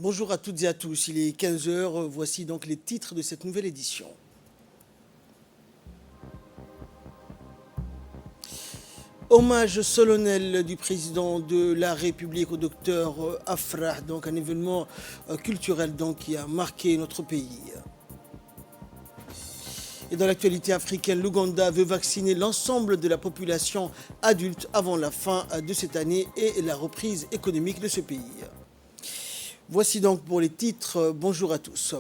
Bonjour à toutes et à tous, il est 15 heures. Voici donc les titres de cette nouvelle édition. Hommage solennel du président de la République au docteur Afrah, donc un événement culturel qui a marqué notre pays. Et dans l'actualité africaine, l'Ouganda veut vacciner l'ensemble de la population adulte avant la fin de cette année et la reprise économique de ce pays. Voici donc pour les titres. Bonjour à tous.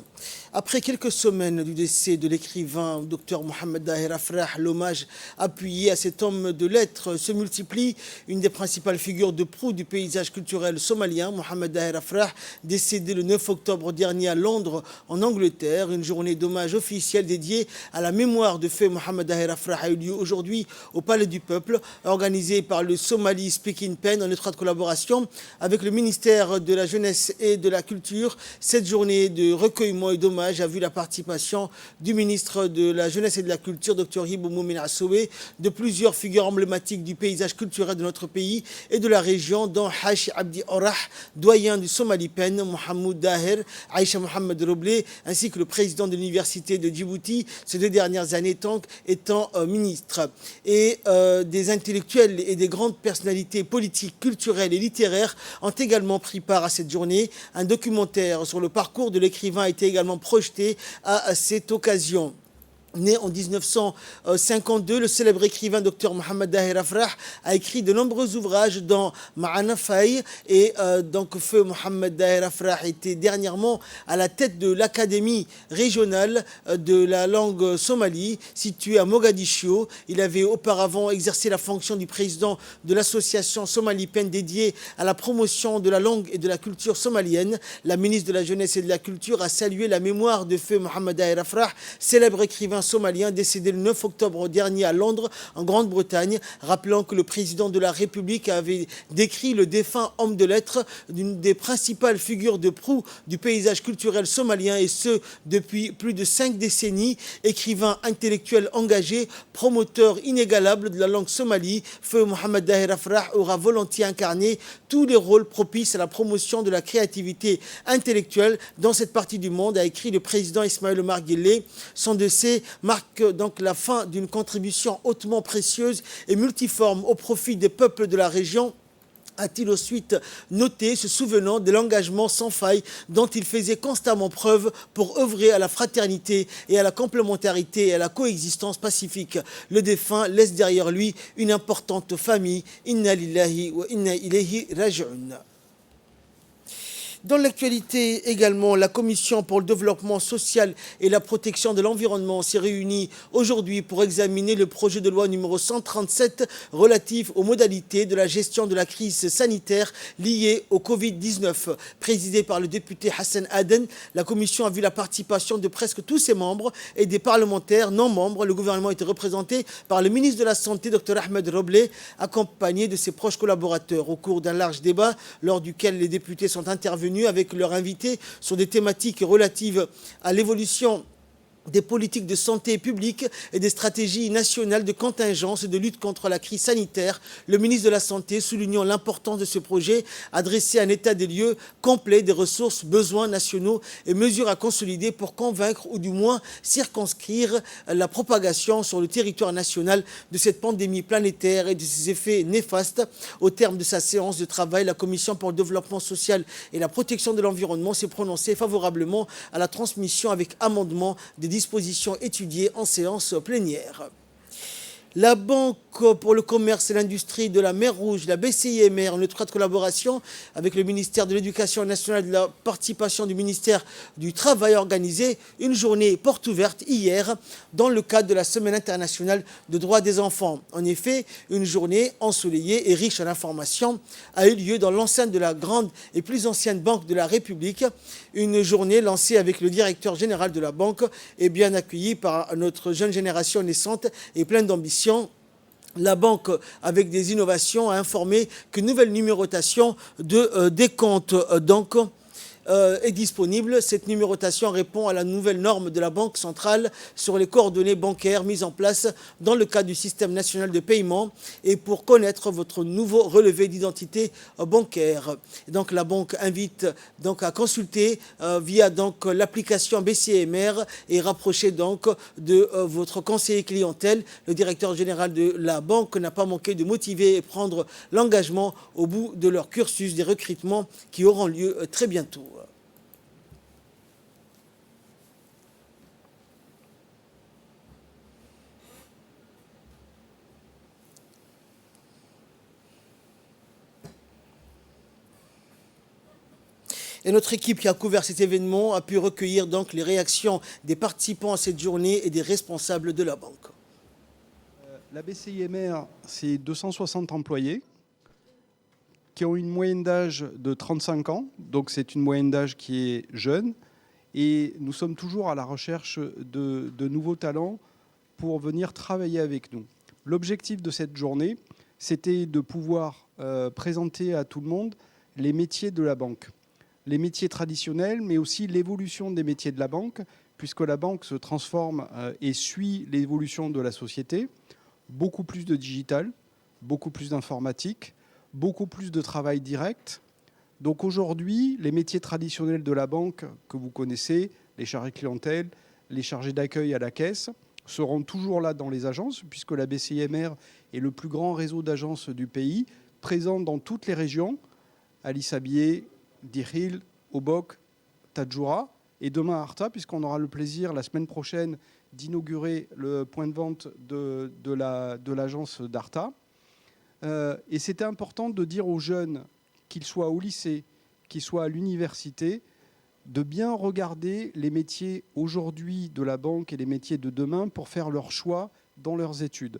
Après quelques semaines du décès de l'écrivain Dr Mohamed Daher Afrah, l'hommage appuyé à cet homme de lettres se multiplie. Une des principales figures de proue du paysage culturel somalien, Mohamed Daher Afrah, décédé le 9 octobre dernier à Londres, en Angleterre. Une journée d'hommage officielle dédiée à la mémoire de feu Mohamed Daher Afrah a eu lieu aujourd'hui au Palais du Peuple, organisée par le Somali Speaking Pen en étroite collaboration avec le ministère de la Jeunesse et de la Culture. Cette journée de recueillement et d'hommage a vu la participation du ministre de la Jeunesse et de la Culture, Dr Hibou Moumin Assoué, de plusieurs figures emblématiques du paysage culturel de notre pays et de la région, dont Hachi Abdi Orah, doyen du Somali Pen, Mohamed Daher, Aïcha Mohamed Roblé, ainsi que le président de l'université de Djibouti, ces 2 dernières années étant ministre. Et des intellectuels et des grandes personnalités politiques, culturelles et littéraires ont également pris part à cette journée. Un documentaire sur le parcours de l'écrivain a été également projeté à cette occasion. Né en 1952, le célèbre écrivain Dr Mohamed Daher Afrah a écrit de nombreux ouvrages dans Ma'ana Faye et feu Mohamed Daher Afrah était dernièrement à la tête de l'académie régionale de la langue somalie située à Mogadiscio. Il avait auparavant exercé la fonction du président de l'association Somali Pen dédiée à la promotion de la langue et de la culture somalienne. La ministre de la Jeunesse et de la Culture a salué la mémoire de feu Mohamed Daher Afrah, célèbre écrivain somalien décédé le 9 octobre dernier à Londres, en Grande-Bretagne, rappelant que le président de la République avait décrit le défunt homme de lettres d'une des principales figures de proue du paysage culturel somalien, et ce depuis plus de 5 décennies. Écrivain intellectuel engagé, promoteur inégalable de la langue somalie, feu Mohamed Daher Afrah aura volontiers incarné tous les rôles propices à la promotion de la créativité intellectuelle dans cette partie du monde, a écrit le président Ismaël Omar Guelleh. Son décès marque donc la fin d'une contribution hautement précieuse et multiforme au profit des peuples de la région, a-t-il ensuite noté, se souvenant de l'engagement sans faille dont il faisait constamment preuve pour œuvrer à la fraternité et à la complémentarité et à la coexistence pacifique. Le défunt laisse derrière lui une importante famille. Inna lillahi wa inna ilayhi raji'un. Dans l'actualité également, la Commission pour le développement social et la protection de l'environnement s'est réunie aujourd'hui pour examiner le projet de loi numéro 137 relatif aux modalités de la gestion de la crise sanitaire liée au Covid-19. Présidée par le député Hassan Aden, la Commission a vu la participation de presque tous ses membres et des parlementaires non membres. Le gouvernement était représenté par le ministre de la Santé, Dr Ahmed Roblé, accompagné de ses proches collaborateurs. Au cours d'un large débat, lors duquel les députés sont intervenus avec leurs invités sur des thématiques relatives à l'évolution des politiques de santé publique et des stratégies nationales de contingence et de lutte contre la crise sanitaire, le ministre de la Santé, soulignant l'importance de ce projet, a dressé un état des lieux complet des ressources, besoins nationaux et mesures à consolider pour convaincre ou du moins circonscrire la propagation sur le territoire national de cette pandémie planétaire et de ses effets néfastes. Au terme de sa séance de travail, la Commission pour le développement social et la protection de l'environnement s'est prononcée favorablement à la transmission avec amendement des dispositions étudiées en séance plénière. La Banque pour le commerce et l'industrie de la mer Rouge, la BCIMR, en étroite collaboration avec le ministère de l'Éducation nationale et de la participation du ministère du Travail, a organisé une journée porte ouverte hier dans le cadre de la Semaine internationale de droits des enfants. En effet, une journée ensoleillée et riche en informations a eu lieu dans l'enceinte de la grande et plus ancienne Banque de la République. Une journée lancée avec le directeur général de la banque et bien accueillie par notre jeune génération naissante et pleine d'ambition. La banque, avec des innovations, a informé qu'une nouvelle numérotation de décompte est disponible. Cette numérotation répond à la nouvelle norme de la Banque centrale sur les coordonnées bancaires mises en place dans le cadre du système national de paiement et pour connaître votre nouveau relevé d'identité bancaire. Et donc la banque invite donc à consulter via donc l'application BCMR et rapprocher donc de votre conseiller clientèle. Le directeur général de la banque n'a pas manqué de motiver et prendre l'engagement au bout de leur cursus des recrutements qui auront lieu très bientôt. Et notre équipe qui a couvert cet événement a pu recueillir donc les réactions des participants à cette journée et des responsables de la banque. La BCIMR, c'est 260 employés qui ont une moyenne d'âge de 35 ans, donc c'est une moyenne d'âge qui est jeune. Et nous sommes toujours à la recherche de nouveaux talents pour venir travailler avec nous. L'objectif de cette journée, c'était de pouvoir présenter à tout le monde les métiers de la banque. Les métiers traditionnels, mais aussi l'évolution des métiers de la banque, puisque la banque se transforme et suit l'évolution de la société. Beaucoup plus de digital, beaucoup plus d'informatique, beaucoup plus de travail direct. Donc aujourd'hui, les métiers traditionnels de la banque que vous connaissez, les chargés clientèle, les chargés d'accueil à la caisse, seront toujours là dans les agences, puisque la BCIMR est le plus grand réseau d'agences du pays, présent dans toutes les régions, Alice Abier, Dirhil, Obok, Tadjoura, et demain à Arta, puisqu'on aura le plaisir la semaine prochaine d'inaugurer le point de vente de l'agence d'Arta. Et c'était important de dire aux jeunes, qu'ils soient au lycée, qu'ils soient à l'université, de bien regarder les métiers aujourd'hui de la banque et les métiers de demain pour faire leur choix dans leurs études.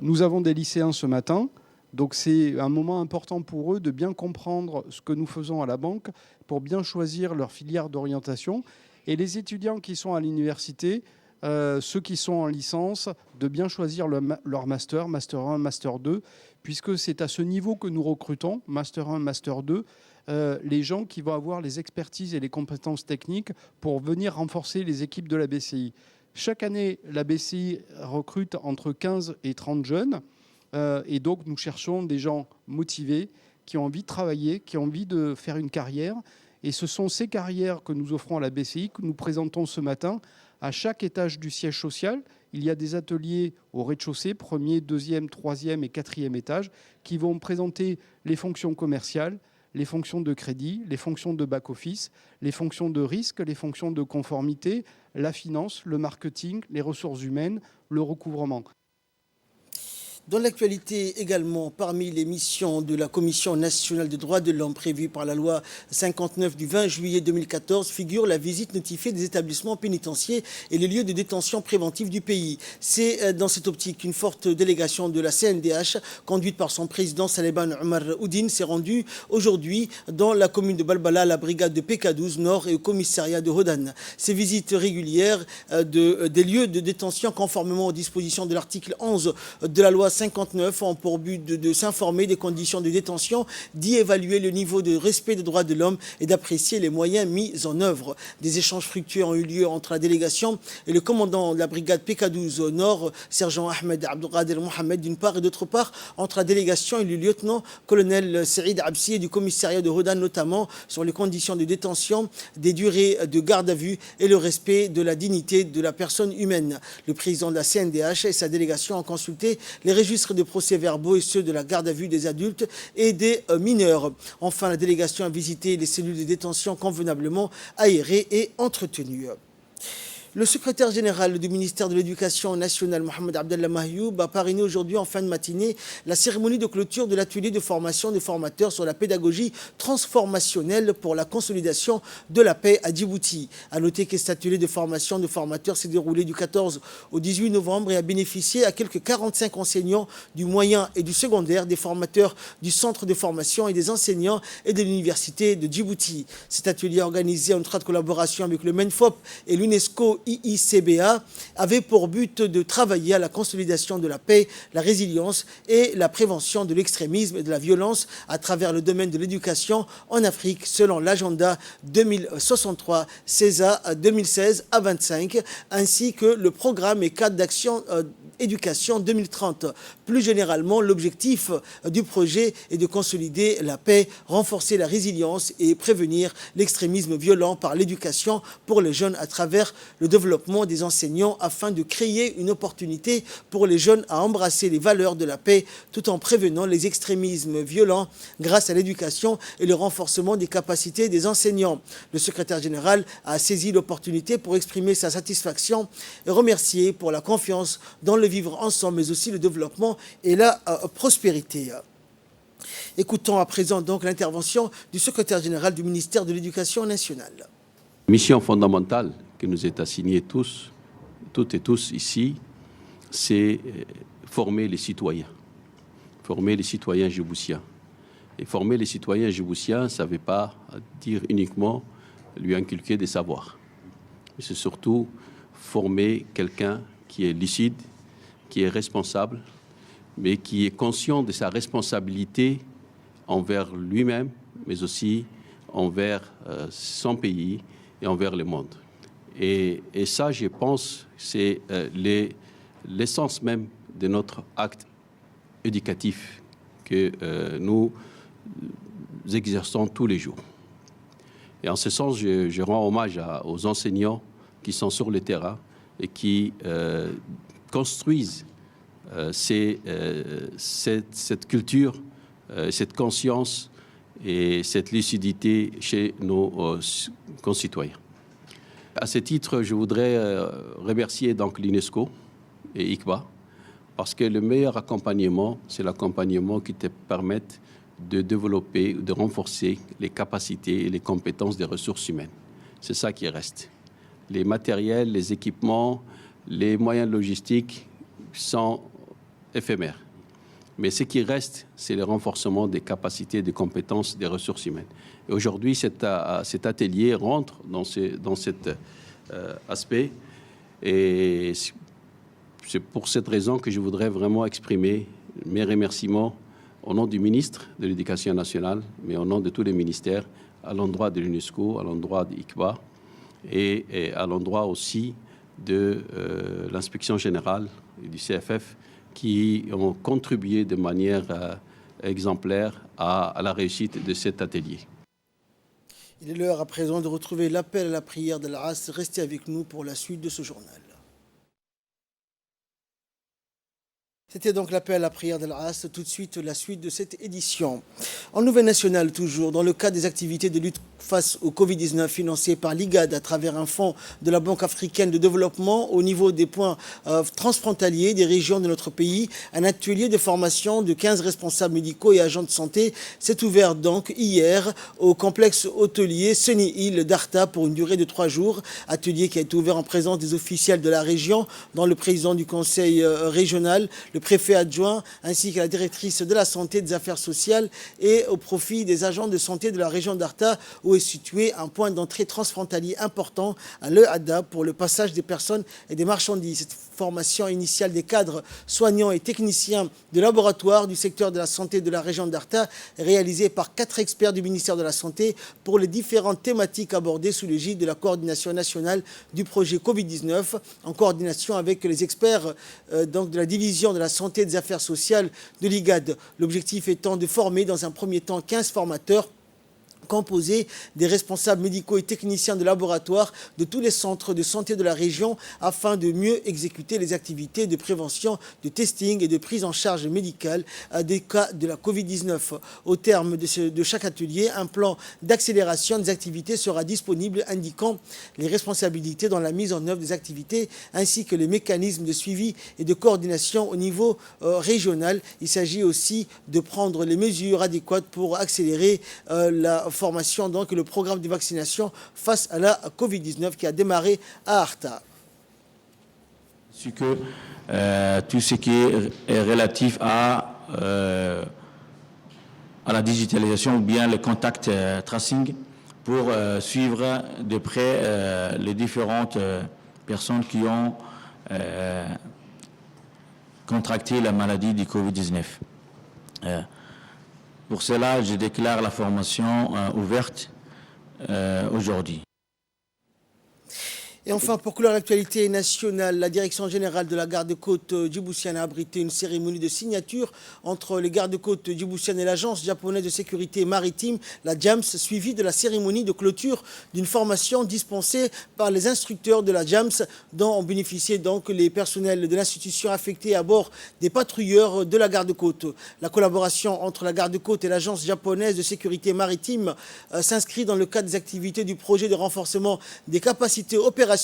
Nous avons des lycéens ce matin. Donc c'est un moment important pour eux de bien comprendre ce que nous faisons à la banque pour bien choisir leur filière d'orientation. Et les étudiants qui sont à l'université, ceux qui sont en licence, de bien choisir leur master, master 1, master 2, puisque c'est à ce niveau que nous recrutons, master 1, master 2, les gens qui vont avoir les expertises et les compétences techniques pour venir renforcer les équipes de la BCI. Chaque année, la BCI recrute entre 15 et 30 jeunes. Et donc, nous cherchons des gens motivés, qui ont envie de travailler, qui ont envie de faire une carrière. Et ce sont ces carrières que nous offrons à la BCI, que nous présentons ce matin à chaque étage du siège social. Il y a des ateliers au rez-de-chaussée, premier, deuxième, troisième et quatrième étage, qui vont présenter les fonctions commerciales, les fonctions de crédit, les fonctions de back-office, les fonctions de risque, les fonctions de conformité, la finance, le marketing, les ressources humaines, le recouvrement. Dans l'actualité également, parmi les missions de la Commission nationale des droits de l'homme prévue par la loi 59 du 20 juillet 2014 figure la visite notifiée des établissements pénitentiaires et les lieux de détention préventive du pays. C'est dans cette optique qu'une forte délégation de la CNDH, conduite par son président Saleban Omar Oudine, s'est rendue aujourd'hui dans la commune de Balbala, la brigade de PK12 Nord et au commissariat de Hodan. Ces visites régulières des lieux de détention conformément aux dispositions de l'article 11 de la loi 59 ont pour but de s'informer des conditions de détention, d'y évaluer le niveau de respect des droits de l'homme et d'apprécier les moyens mis en œuvre. Des échanges fructueux ont eu lieu entre la délégation et le commandant de la brigade PK12 au Nord, sergent Ahmed Abdelkader Mohamed d'une part, et d'autre part entre la délégation et le lieutenant-colonel Saïd Absi du commissariat de Hodan, notamment sur les conditions de détention, des durées de garde à vue et le respect de la dignité de la personne humaine. Le président de la CNDH et sa délégation ont consulté les registres de procès-verbaux et ceux de la garde à vue des adultes et des mineurs. Enfin, la délégation a visité les cellules de détention convenablement aérées et entretenues. Le secrétaire général du ministère de l'Éducation nationale, Mohamed Abdallah Mahyoub, a parrainé aujourd'hui en fin de matinée la cérémonie de clôture de l'atelier de formation des formateurs sur la pédagogie transformationnelle pour la consolidation de la paix à Djibouti. A noter que cet atelier de formation de formateurs s'est déroulé du 14 au 18 novembre et a bénéficié à quelques 45 enseignants du moyen et du secondaire, des formateurs du centre de formation et des enseignants et de l'université de Djibouti. Cet atelier organisé en étroite collaboration avec le MENFOP et l'UNESCO IICBA, avait pour but de travailler à la consolidation de la paix, la résilience et la prévention de l'extrémisme et de la violence à travers le domaine de l'éducation en Afrique, selon l'agenda 2063 CESA 2016 à 25, ainsi que le programme et cadre d'action éducation 2030. Plus généralement, l'objectif du projet est de consolider la paix, renforcer la résilience et prévenir l'extrémisme violent par l'éducation pour les jeunes à travers le développement des enseignants afin de créer une opportunité pour les jeunes à embrasser les valeurs de la paix tout en prévenant les extrémismes violents grâce à l'éducation et le renforcement des capacités des enseignants. Le secrétaire général a saisi l'opportunité pour exprimer sa satisfaction et remercier pour la confiance dans le vivre ensemble, mais aussi le développement et la prospérité. Écoutons à présent donc l'intervention du secrétaire général du ministère de l'Éducation nationale. Mission fondamentale qui nous est assignée tous, toutes et tous ici, c'est former les citoyens. Former les citoyens djiboutiens. Et former les citoyens djiboutiens, ça ne veut pas dire uniquement lui inculquer des savoirs. C'est surtout former quelqu'un qui est lucide, qui est responsable, mais qui est conscient de sa responsabilité envers lui-même, mais aussi envers son pays et envers le monde. Et ça, je pense, c'est l'essence même de notre acte éducatif que nous exerçons tous les jours. Et en ce sens, je rends hommage aux enseignants qui sont sur le terrain et qui construisent cette culture, cette conscience et cette lucidité chez nos concitoyens. À ce titre, je voudrais remercier donc l'UNESCO et ICBA parce que le meilleur accompagnement, c'est l'accompagnement qui te permette de développer, de renforcer les capacités et les compétences des ressources humaines. C'est ça qui reste. Les matériels, les équipements, les moyens logistiques sont éphémères. Mais ce qui reste, c'est le renforcement des capacités et des compétences des ressources humaines. Et aujourd'hui, cet atelier rentre dans cet aspect. Et c'est pour cette raison que je voudrais vraiment exprimer mes remerciements au nom du ministre de l'Éducation nationale, mais au nom de tous les ministères, à l'endroit de l'UNESCO, à l'endroit de l'ICBA et à l'endroit aussi de l'inspection générale et du CFF qui ont contribué de manière exemplaire à la réussite de cet atelier. Il est l'heure à présent de retrouver l'appel à la prière de l'Asr. Restez avec nous pour la suite de ce journal. C'était donc l'appel à la prière de l'Asr. Tout de suite, la suite de cette édition. En nouvelle nationale, toujours, dans le cadre des activités de lutte face au Covid-19 financées par l'IGAD à travers un fonds de la Banque africaine de développement au niveau des points transfrontaliers des régions de notre pays, un atelier de formation de 15 responsables médicaux et agents de santé s'est ouvert donc hier au complexe hôtelier Sunny Hill d'Arta pour une durée de 3 jours. Atelier qui a été ouvert en présence des officiels de la région, dont le président du conseil régional, le préfet adjoint ainsi que la directrice de la santé et des affaires sociales et au profit des agents de santé de la région d'Arta où est situé un point d'entrée transfrontalier important à l'EADA pour le passage des personnes et des marchandises. Cette formation initiale des cadres soignants et techniciens de laboratoire du secteur de la santé de la région d'Arta est réalisée par 4 experts du ministère de la Santé pour les différentes thématiques abordées sous l'égide de la coordination nationale du projet Covid-19 en coordination avec les experts donc de la division de la santé et des affaires sociales de l'IGAD. L'objectif étant de former dans un premier temps 15 formateurs composé des responsables médicaux et techniciens de laboratoire de tous les centres de santé de la région afin de mieux exécuter les activités de prévention, de testing et de prise en charge médicale des cas de la Covid-19. Au terme de chaque atelier, un plan d'accélération des activités sera disponible indiquant les responsabilités dans la mise en œuvre des activités ainsi que les mécanismes de suivi et de coordination au niveau régional. Il s'agit aussi de prendre les mesures adéquates pour accélérer la formation, donc le programme de vaccination face à la Covid-19 qui a démarré à Arta. C'est que tout ce qui est relatif à la digitalisation ou bien le contact tracing pour suivre de près les différentes personnes qui ont contracté la maladie du Covid-19. Pour cela, je déclare la formation ouverte aujourd'hui. Et enfin, pour clore l'actualité nationale, la direction générale de la garde-côte djiboutienne a abrité une cérémonie de signature entre les gardes-côtes djiboutiennes et l'agence japonaise de sécurité maritime, la JAMS, suivie de la cérémonie de clôture d'une formation dispensée par les instructeurs de la JAMS, dont ont bénéficié donc les personnels de l'institution affectés à bord des patrouilleurs de la garde-côte. La collaboration entre la garde-côte et l'agence japonaise de sécurité maritime s'inscrit dans le cadre des activités du projet de renforcement des capacités opérationnelles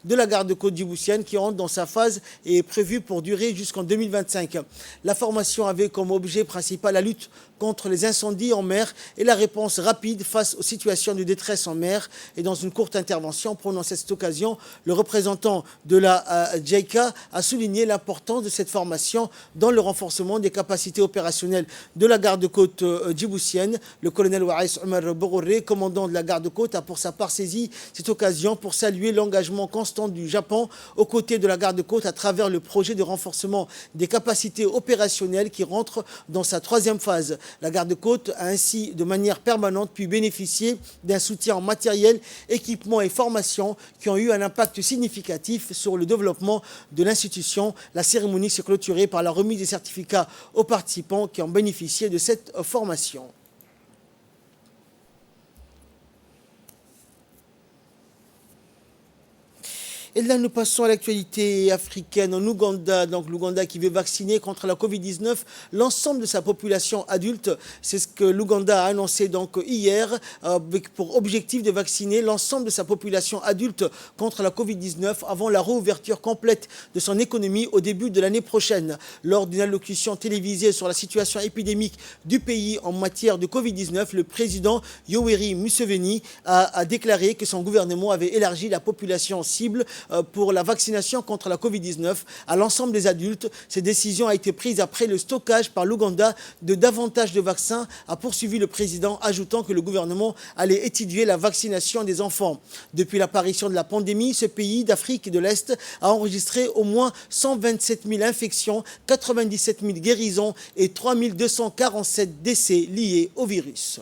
de la garde-côte djiboutienne qui rentre dans sa phase et est prévue pour durer jusqu'en 2025. La formation avait comme objet principal la lutte contre les incendies en mer et la réponse rapide face aux situations de détresse en mer. Et dans une courte intervention prenant cette occasion, le représentant de la JICA a souligné l'importance de cette formation dans le renforcement des capacités opérationnelles de la garde-côte djiboutienne. Le colonel Waïs Omar Bogoré, commandant de la garde-côte, a pour sa part saisi cette occasion pour saluer l'engagement constant du Japon aux côtés de la garde-côte à travers le projet de renforcement des capacités opérationnelles qui rentre dans sa troisième phase. La garde-côte a ainsi de manière permanente pu bénéficier d'un soutien en matériel, équipement et formation qui ont eu un impact significatif sur le développement de l'institution. La cérémonie s'est clôturée par la remise des certificats aux participants qui ont bénéficié de cette formation. Et là, nous passons à l'actualité africaine en Ouganda. Donc, l'Ouganda qui veut vacciner contre la Covid-19 l'ensemble de sa population adulte. C'est ce que l'Ouganda a annoncé donc hier avec pour objectif de vacciner l'ensemble de sa population adulte contre la Covid-19 avant la réouverture complète de son économie au début de l'année prochaine. Lors d'une allocution télévisée sur la situation épidémique du pays en matière de Covid-19, le président Yoweri Museveni a déclaré que son gouvernement avait élargi la population cible pour la vaccination contre la Covid-19 à l'ensemble des adultes. Cette décision a été prise après le stockage par l'Ouganda de davantage de vaccins, a poursuivi le président, ajoutant que le gouvernement allait étudier la vaccination des enfants. Depuis l'apparition de la pandémie, ce pays d'Afrique de l'Est a enregistré au moins 127 000 infections, 97 000 guérisons et 3 247 décès liés au virus.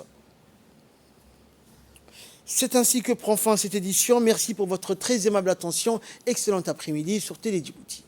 C'est ainsi que prend fin cette édition. Merci pour votre très aimable attention. Excellent après-midi sur Télé Djibouti.